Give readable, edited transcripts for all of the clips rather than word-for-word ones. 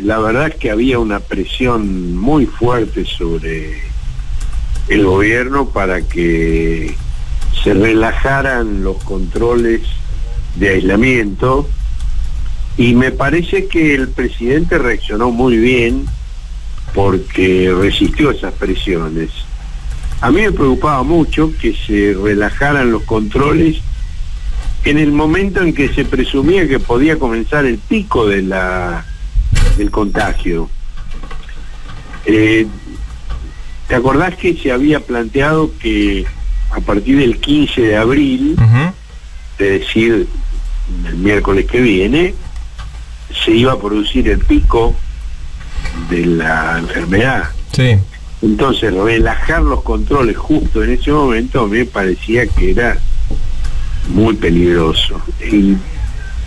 la verdad es que había una presión muy fuerte sobre el gobierno para que se relajaran los controles de aislamiento, y me parece que el presidente reaccionó muy bien porque resistió esas presiones. A mí me preocupaba mucho que se relajaran los controles en el momento en que se presumía que podía comenzar el pico del contagio. ¿Te acordás que se había planteado que a partir del 15 de abril, es decir, el miércoles que viene, se iba a producir el pico de la enfermedad? Sí. Entonces, relajar los controles justo en ese momento me parecía que era muy peligroso. Y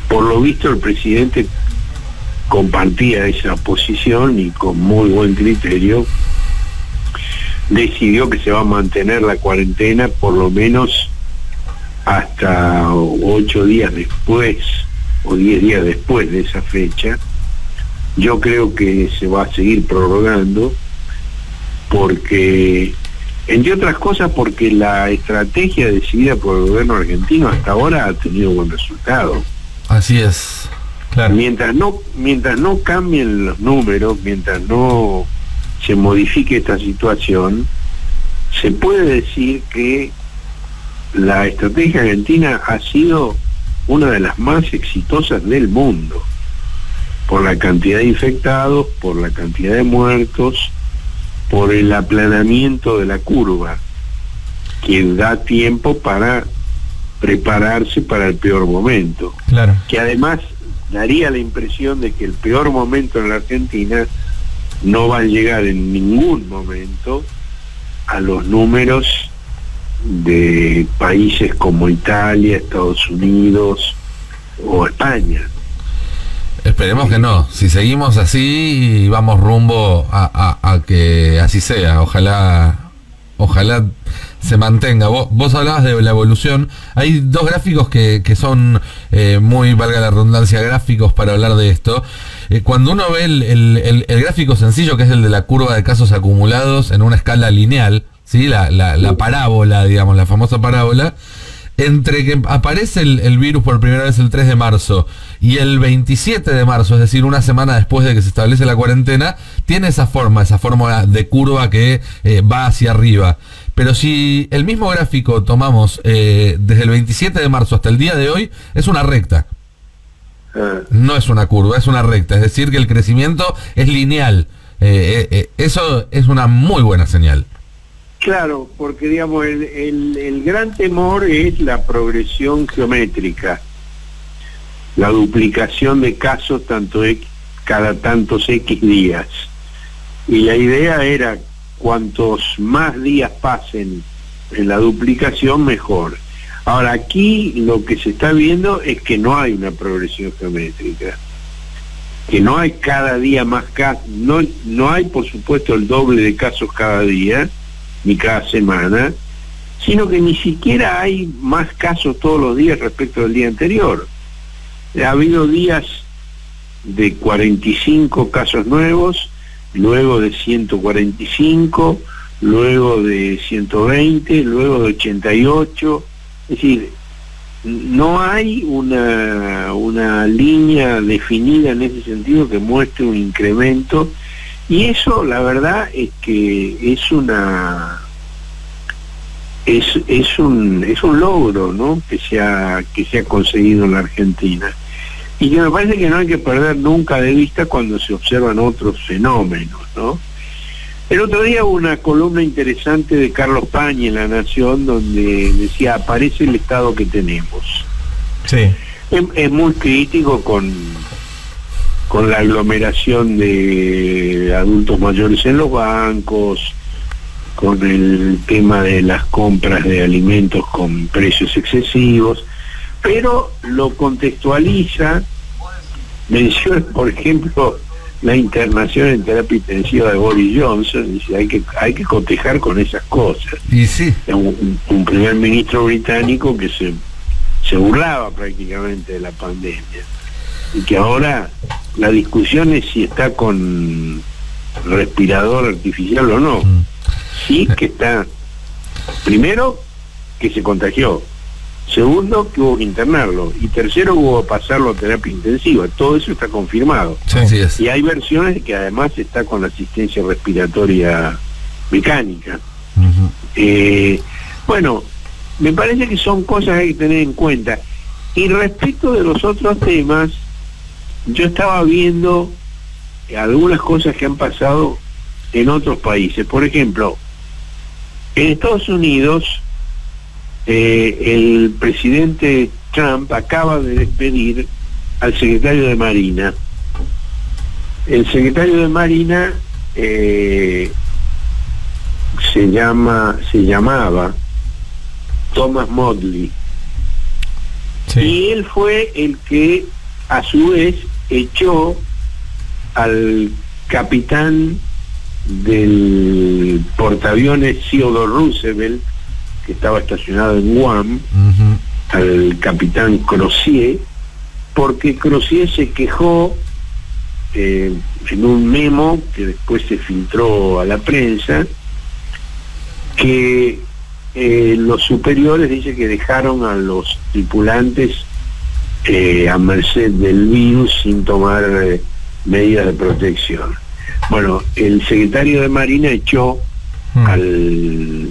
por lo visto el presidente compartía esa posición y con muy buen criterio decidió que se va a mantener la cuarentena por lo menos hasta 8 días después o 10 días después de esa fecha. Yo creo que se va a seguir prorrogando porque, entre otras cosas, porque la estrategia decidida por el gobierno argentino hasta ahora ha tenido buen resultado. Así es, claro. Mientras no cambien los números, mientras no se modifique esta situación, se puede decir que la estrategia argentina ha sido una de las más exitosas del mundo, por la cantidad de infectados, por la cantidad de muertos, por el aplanamiento de la curva, que da tiempo para prepararse para el peor momento. Claro. Que además daría la impresión de que el peor momento en la Argentina no va a llegar en ningún momento a los números de países como Italia, Estados Unidos o España. Esperemos que no. Si seguimos así, vamos rumbo a que así sea. Ojalá se mantenga. Vos hablabas de la evolución. Hay dos gráficos que son muy, valga la redundancia, gráficos para hablar de esto. Cuando uno ve el gráfico sencillo, que es el de la curva de casos acumulados en una escala lineal, ¿sí? La parábola, digamos, la famosa parábola, entre que aparece el virus por primera vez el 3 de marzo y el 27 de marzo, es decir, una semana después de que se establece la cuarentena, tiene esa forma de curva que va hacia arriba. Pero si el mismo gráfico tomamos desde el 27 de marzo hasta el día de hoy, es una recta. No es una curva, es una recta. Es decir, que el crecimiento es lineal. Eso es una muy buena señal. Claro, porque digamos el gran temor es la progresión geométrica, la duplicación de casos cada tantos X días. Y la idea era, cuantos más días pasen en la duplicación, mejor. Ahora, aquí lo que se está viendo es que no hay una progresión geométrica, que no hay cada día más casos, no hay por supuesto el doble de casos cada día, ni cada semana, sino que ni siquiera hay más casos todos los días respecto del día anterior. Ha habido días de 45 casos nuevos, luego de 145, luego de 120, luego de 88, es decir, no hay una línea definida en ese sentido que muestre un incremento. Y eso, la verdad, es que es un logro, ¿no?, que se ha conseguido en la Argentina, y que me parece que no hay que perder nunca de vista cuando se observan otros fenómenos, ¿no? El otro día hubo una columna interesante de Carlos Pañi en La Nación, donde decía: aparece el estado que tenemos. Sí. Es muy crítico con la aglomeración de adultos mayores en los bancos, con el tema de las compras de alimentos con precios excesivos, pero lo contextualiza, menciona, por ejemplo, la internación en terapia intensiva de Boris Johnson, dice: hay que cotejar con esas cosas. Y sí. Un primer ministro británico que se burlaba prácticamente de la pandemia, y que ahora la discusión es si está con respirador artificial o no. Sí que está, primero, que se contagió, segundo, que hubo que internarlo, y tercero, hubo que pasarlo a terapia intensiva. Todo eso está confirmado. Sí, así es. Y hay versiones que además está con asistencia respiratoria mecánica. Bueno, me parece que son cosas que hay que tener en cuenta. Y respecto de los otros temas, yo estaba viendo algunas cosas que han pasado en otros países. Por ejemplo, en Estados Unidos, el presidente Trump acaba de despedir al secretario de Marina. El secretario de Marina se llamaba Thomas Modly. Sí. Y él fue el que a su vez echó al capitán del portaaviones Theodore Roosevelt, que estaba estacionado en Guam, al capitán Crozier, porque Crozier se quejó en un memo que después se filtró a la prensa, que los superiores dicen que dejaron a los tripulantes a merced del virus sin tomar medidas de protección. Bueno, el secretario de Marina echó al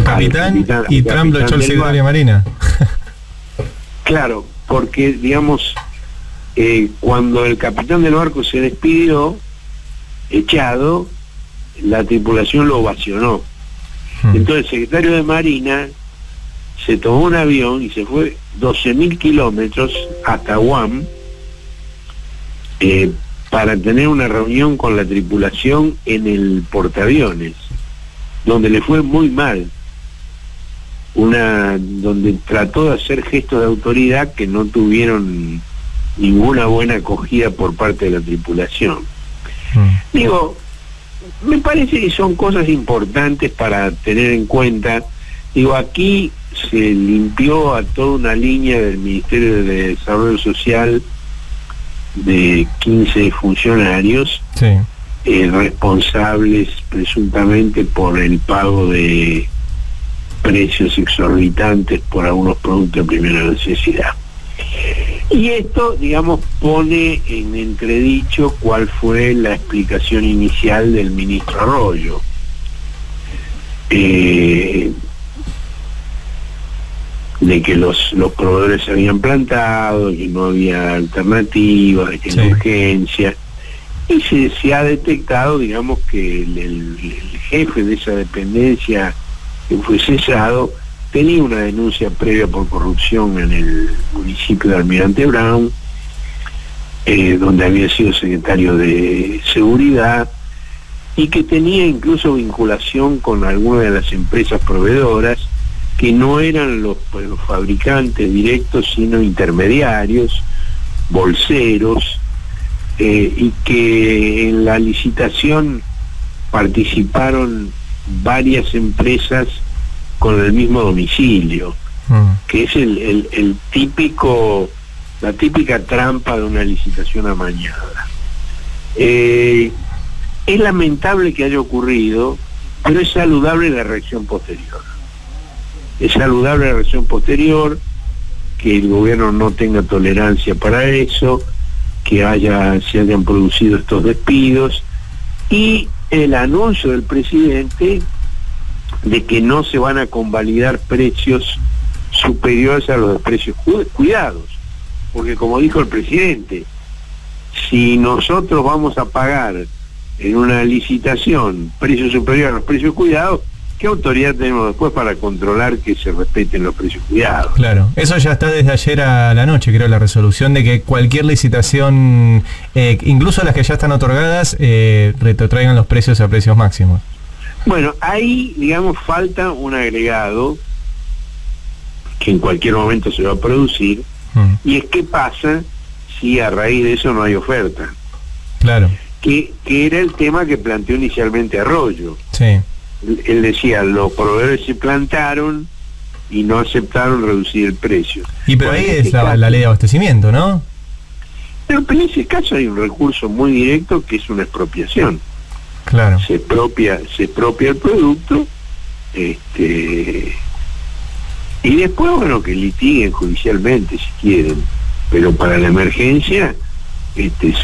capitán y Trump lo echó al secretario de Marina. Claro, porque digamos, cuando el capitán del barco se despidió, echado, la tripulación lo ovacionó. Entonces el secretario de Marina se tomó un avión y se fue 12.000 kilómetros hasta Guam para tener una reunión con la tripulación en el portaaviones, donde le fue muy mal, donde trató de hacer gestos de autoridad que no tuvieron ninguna buena acogida por parte de la tripulación. Digo, me parece que son cosas importantes para tener en cuenta. Digo, aquí se limpió a toda una línea del Ministerio de Desarrollo Social de 15 funcionarios, responsables presuntamente por el pago de precios exorbitantes por algunos productos de primera necesidad. Y esto, digamos, pone en entredicho cuál fue la explicación inicial del ministro Arroyo. De que los proveedores se habían plantado, que no había alternativa, de que no urgencia. Y se ha detectado, digamos, que el jefe de esa dependencia que fue cesado tenía una denuncia previa por corrupción en el municipio de Almirante Brown, donde había sido secretario de Seguridad, y que tenía incluso vinculación con algunas de las empresas proveedoras, que no eran los fabricantes directos, sino intermediarios, bolseros, y que en la licitación participaron varias empresas con el mismo domicilio, que es la típica trampa de una licitación amañada. Es lamentable que haya ocurrido, pero es saludable la reacción posterior. Es saludable la reacción posterior, que el gobierno no tenga tolerancia para eso, que se hayan producido estos despidos, y el anuncio del presidente de que no se van a convalidar precios superiores a los de precios cuidados, porque como dijo el presidente, si nosotros vamos a pagar en una licitación precios superiores a los precios cuidados, ¿qué autoridad tenemos después para controlar que se respeten los precios cuidados? Claro, eso ya está desde ayer a la noche, creo, la resolución de que cualquier licitación, incluso las que ya están otorgadas, retrotraigan los precios a precios máximos. Bueno, ahí, digamos, falta un agregado que en cualquier momento se va a producir, y es qué pasa si a raíz de eso no hay oferta. Claro. Que era el tema que planteó inicialmente Arroyo. Sí. Él decía, los proveedores se plantaron y no aceptaron reducir el precio. Y pero ahí es la ley de abastecimiento, ¿no? Pero en ese caso hay un recurso muy directo que es una expropiación. Claro. Se expropia el producto, y después, bueno, que litiguen judicialmente si quieren, pero para la emergencia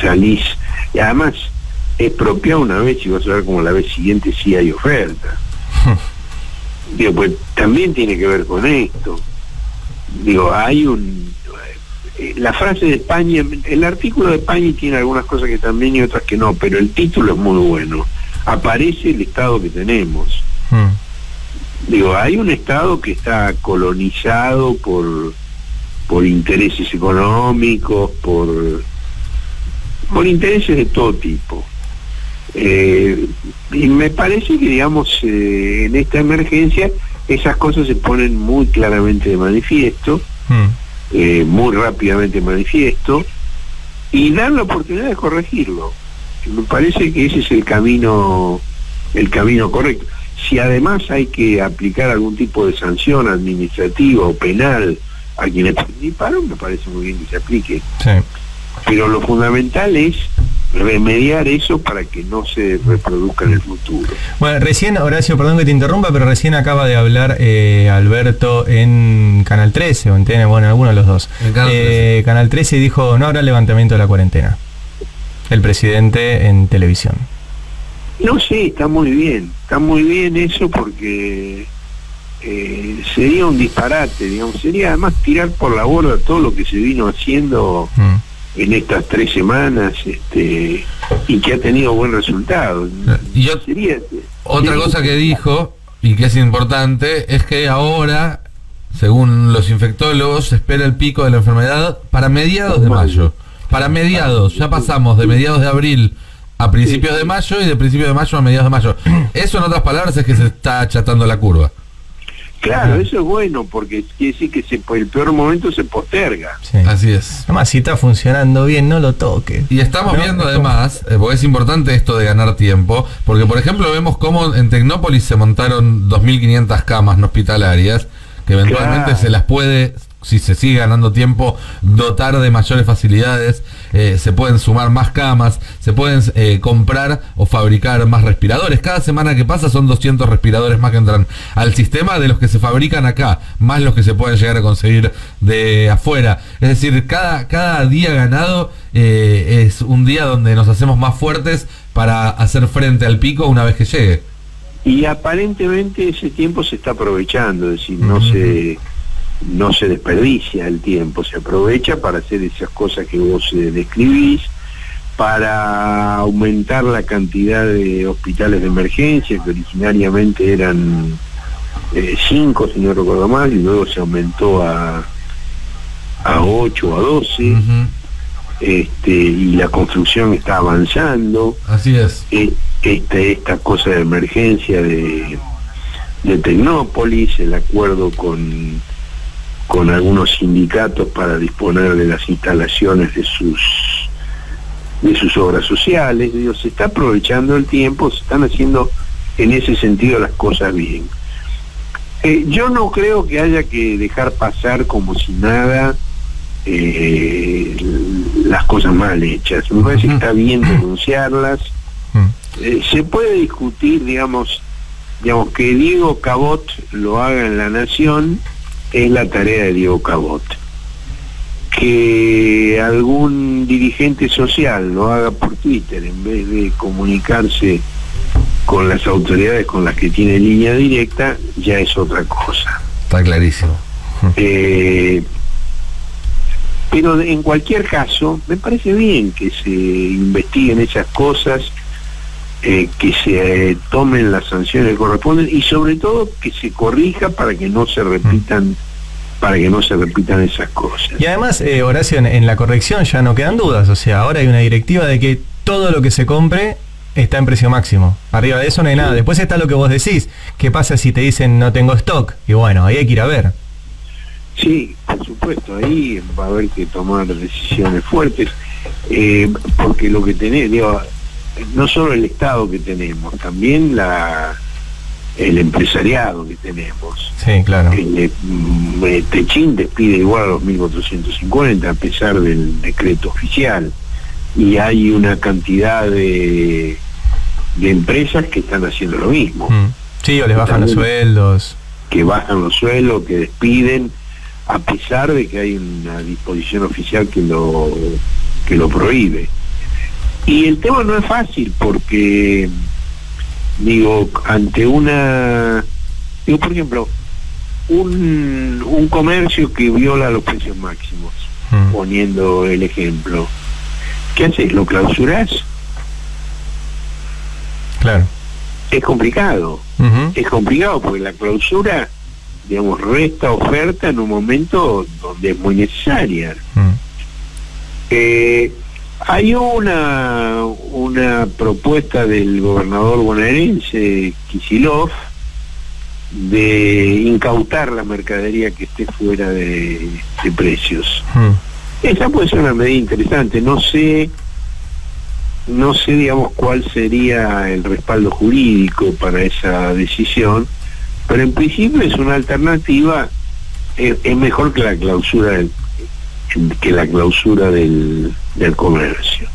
salís, y además expropiar una vez y vas a ver como la vez siguiente sí hay oferta. Digo, pues también tiene que ver con esto. Digo, hay la frase de España, el artículo de España tiene algunas cosas que también y otras que no, pero el título es muy bueno. Aparece el Estado que tenemos. Digo, hay un Estado que está colonizado por intereses económicos, por intereses de todo tipo. Y me parece que, digamos, en esta emergencia esas cosas se ponen muy claramente de manifiesto, muy rápidamente de manifiesto, y dan la oportunidad de corregirlo. Me parece que ese es el camino correcto. Si además hay que aplicar algún tipo de sanción administrativa o penal a quienes participaron, me parece muy bien que se aplique. Sí. Pero lo fundamental es remediar eso para que no se reproduzca en el futuro. Bueno, recién, Horacio, perdón que te interrumpa, pero recién acaba de hablar Alberto en Canal 13, o en TN, bueno, en alguno de los dos. Canal 13 dijo, no habrá levantamiento de la cuarentena. El presidente en televisión. No sé, está muy bien eso, porque sería un disparate, digamos, sería además tirar por la borda todo lo que se vino haciendo en estas 3 semanas, y que ha tenido buen resultado. Y otra cosa que dijo, y que es importante, es que ahora, según los infectólogos, se espera el pico de la enfermedad para mediados de mayo. Para mediados, ya pasamos de mediados de abril a principios de mayo y de principios de mayo a mediados de mayo. Eso, en otras palabras, es que se está achatando la curva. Claro, eso es bueno, porque quiere decir que el peor momento se posterga. Sí. Así es. Además, si está funcionando bien, no lo toque. Y estamos viendo además, porque es importante esto de ganar tiempo, porque por ejemplo vemos cómo en Tecnópolis se montaron 2.500 camas no hospitalarias, que eventualmente se las puede, si se sigue ganando tiempo, dotar de mayores facilidades. Se pueden sumar más camas, se pueden comprar o fabricar más respiradores. Cada semana que pasa son 200 respiradores más que entran al sistema, de los que se fabrican acá, más los que se pueden llegar a conseguir de afuera. Es decir, cada día ganado es un día donde nos hacemos más fuertes para hacer frente al pico una vez que llegue. Y aparentemente ese tiempo se está aprovechando, es decir, no se desperdicia el tiempo, se aprovecha para hacer esas cosas que vos describís, para aumentar la cantidad de hospitales de emergencia, que originariamente eran 5, si no recuerdo mal, y luego se aumentó a 8 o a 12, y la construcción está avanzando. Así es. Esta cosa de emergencia de Tecnópolis, el acuerdo con algunos sindicatos para disponer de las instalaciones de sus obras sociales. Digo, se está aprovechando el tiempo, se están haciendo en ese sentido las cosas bien. Yo no creo que haya que dejar pasar como si nada las cosas mal hechas. Me parece que está bien denunciarlas. Se puede discutir, digamos que Diego Cabot lo haga en La Nación, es la tarea de Diego Cabot. Que algún dirigente social lo haga por Twitter en vez de comunicarse con las autoridades con las que tiene línea directa, ya es otra cosa. Está clarísimo. Pero en cualquier caso, me parece bien que se investiguen esas cosas, que se tomen las sanciones que corresponden, y sobre todo que se corrija para que no se repitan esas cosas. Y además, Horacio, en la corrección ya no quedan dudas, o sea, ahora hay una directiva de que todo lo que se compre está en precio máximo. Arriba de eso no hay nada. Después está lo que vos decís, ¿qué pasa si te dicen no tengo stock? Y bueno, ahí hay que ir a ver. Sí, por supuesto, ahí va a haber que tomar decisiones fuertes, porque lo que tenés, no solo el Estado que tenemos, también el empresariado que tenemos. Sí, claro. Techín despide igual a los 1.450 a pesar del decreto oficial, y hay una cantidad de empresas que están haciendo lo mismo. Sí, o les bajan los sueldos. Que bajan los sueldos, que despiden, a pesar de que hay una disposición oficial que lo prohíbe. Y el tema no es fácil porque, ante por ejemplo, un comercio que viola los precios máximos, poniendo el ejemplo, ¿qué haces? ¿Lo clausurás? Claro. Es complicado. Es complicado porque la clausura, digamos, resta oferta en un momento donde es muy necesaria. Hay una propuesta del gobernador bonaerense, Kicillof, de incautar la mercadería que esté fuera de precios. Esa puede ser una medida interesante. No sé, digamos, cuál sería el respaldo jurídico para esa decisión, pero en principio es una alternativa. Es mejor que la clausura del comercio.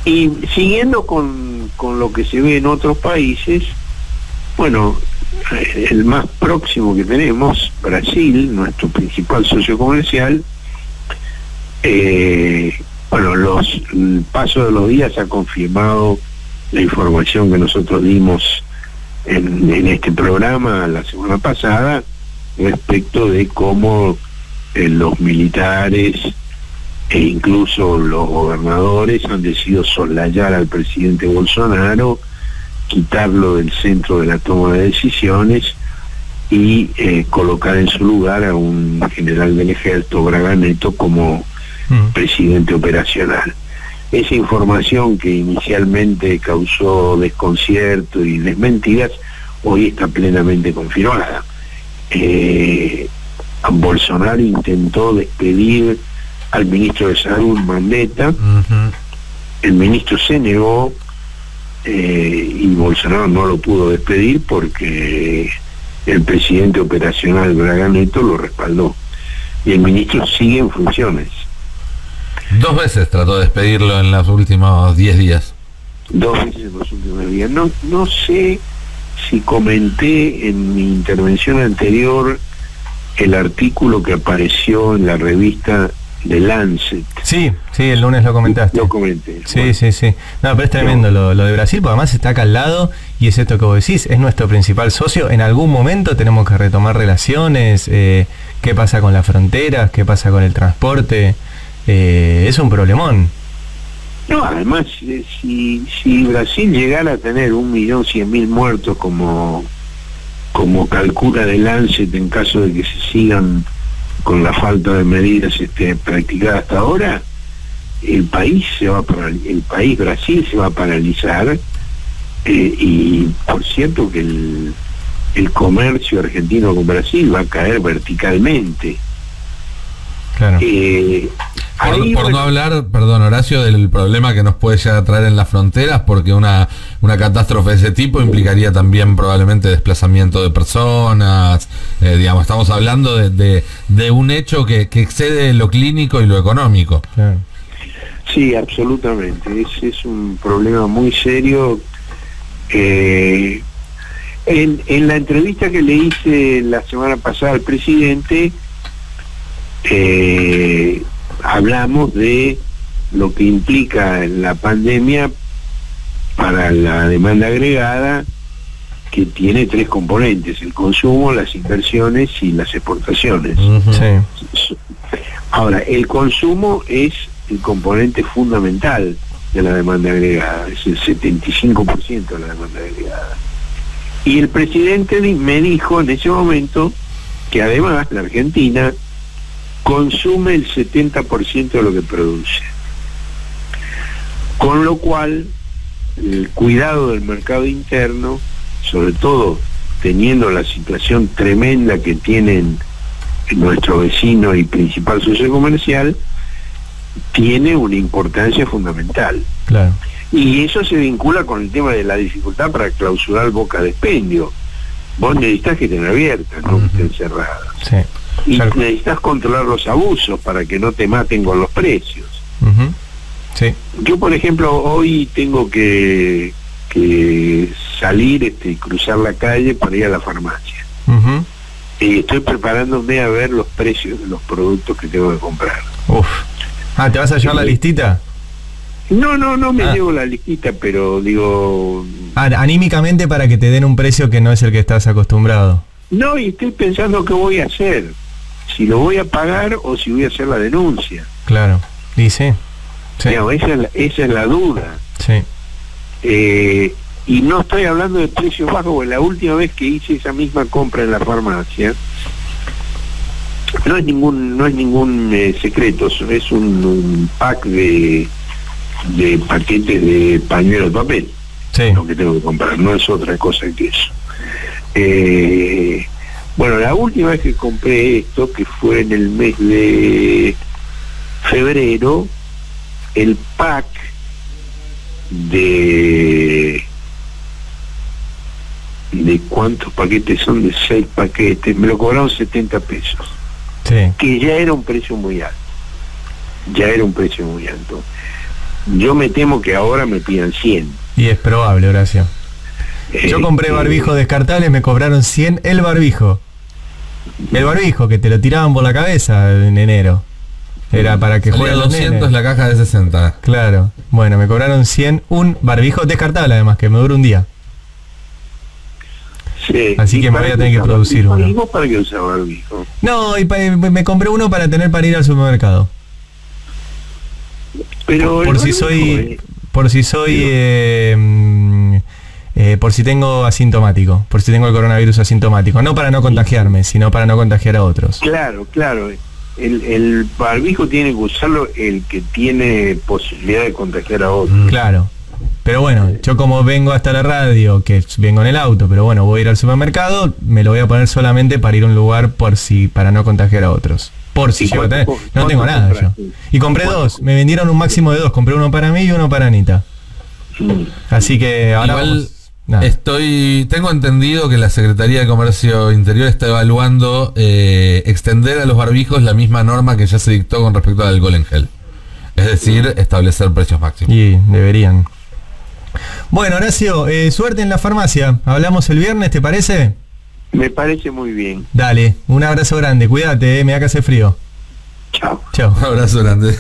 Y siguiendo con lo que se ve en otros países, bueno, el más próximo que tenemos, Brasil, nuestro principal socio comercial, el paso de los días ha confirmado la información que nosotros dimos en este programa la semana pasada respecto de cómo los militares e incluso los gobernadores han decidido soslayar al presidente Bolsonaro, quitarlo del centro de la toma de decisiones y colocar en su lugar a un general del ejército, Braga Neto, como presidente operacional. Esa información que inicialmente causó desconcierto y desmentidas, hoy está plenamente confirmada. Bolsonaro intentó despedir al ministro de Salud, Mandetta. El ministro se negó, y Bolsonaro no lo pudo despedir porque el presidente operacional, Braga Neto, lo respaldó. Y el ministro sigue en funciones. 2 veces trató de despedirlo en los últimos 10 días. 2 veces en los últimos días. No sé si comenté en mi intervención anterior el artículo que apareció en la revista The Lancet. Sí, el lunes lo comentaste. Lo comenté. Sí. No, pero es tremendo lo de Brasil, porque además está acá al lado, y es esto que vos decís, es nuestro principal socio. En algún momento tenemos que retomar relaciones. ¿Qué pasa con las fronteras? ¿Qué pasa con el transporte? Es un problemón. No, además, si Brasil llegara a tener 1.100.000 muertos como calcula The Lancet, en caso de que se sigan con la falta de medidas practicadas hasta ahora, el país Brasil se va a paralizar, y por cierto que el comercio argentino con Brasil va a caer verticalmente. Claro. Por no hablar, perdón Horacio, del problema que nos puede llegar a traer en las fronteras, porque una catástrofe de ese tipo implicaría también probablemente desplazamiento de personas, digamos, estamos hablando de un hecho que excede lo clínico y lo económico. Claro. Sí, absolutamente, es un problema muy serio. En la entrevista que le hice la semana pasada al presidente, hablamos de lo que implica la pandemia para la demanda agregada, que tiene 3 componentes: el consumo, las inversiones y las exportaciones. Sí. Ahora, el consumo es el componente fundamental de la demanda agregada, es el 75% de la demanda agregada. Y el presidente me dijo en ese momento que además la Argentina consume el 70% de lo que produce, con lo cual el cuidado del mercado interno, sobre todo teniendo la situación tremenda que tienen nuestro vecino y principal socio comercial, tiene una importancia fundamental. Claro. Y eso se vincula con el tema de la dificultad para clausurar boca de expendio, Vos necesitas que estén abiertas, no que estén cerradas. Sí. Y necesitas controlar los abusos para que no te maten con los precios. Sí. Yo, por ejemplo, hoy tengo que salir y cruzar la calle para ir a la farmacia. Y estoy preparándome a ver los precios de los productos que tengo que comprar. Uf. ¿Te vas a llevar la listita? No me llevo la listita, pero digo... anímicamente para que te den un precio que no es el que estás acostumbrado. No, y estoy pensando qué voy a hacer. Si lo voy a pagar o si voy a hacer la denuncia. Claro, y sí. Digamos, esa es la duda. Sí. Y no estoy hablando de precios bajos, porque la última vez que hice esa misma compra en la farmacia, no es ningún secreto, es un pack de paquetes de pañuelo de papel. Sí. Lo que tengo que comprar, no es otra cosa que eso. Bueno, la última vez que compré esto, que fue en el mes de febrero, el pack de cuántos paquetes son, de 6 paquetes, me lo cobraron 70 pesos. Sí. Que ya era un precio muy alto. Yo me temo que ahora me pidan 100. Y es probable, Horacio. Yo compré barbijos descartables, me cobraron 100 el barbijo. El barbijo que te lo tiraban por la cabeza en enero. Era para que jueguen los 200 nenes. La caja de 60. Claro. Bueno, me cobraron 100 un barbijo descartable, además, que me dura un día. Sí. Así que me voy a tener que producir uno. ¿Y vos para qué usas barbijo? No, y me compré uno para tener para ir al supermercado. Pero por si tengo asintomático, por si tengo el coronavirus asintomático, no para no contagiarme, sino para no contagiar a otros. Claro. El barbijo tiene que usarlo el que tiene posibilidad de contagiar a otros. Claro. Pero bueno, yo como vengo hasta la radio, que vengo en el auto, pero bueno, voy a ir al supermercado, me lo voy a poner solamente para ir a un lugar para no contagiar a otros. Por si llego a tener. No tengo nada yo. Y compré 2, me vendieron un máximo de 2, compré uno para mí y uno para Anita. Así que ahora tengo entendido que la Secretaría de Comercio Interior está evaluando extender a los barbijos la misma norma que ya se dictó con respecto al alcohol en gel. Es decir, establecer precios máximos. Y deberían. Bueno, Horacio, suerte en la farmacia. Hablamos el viernes, ¿te parece? Me parece muy bien. Dale, un abrazo grande. Cuídate, me da que hace frío. Chao. Chao. Un abrazo grande.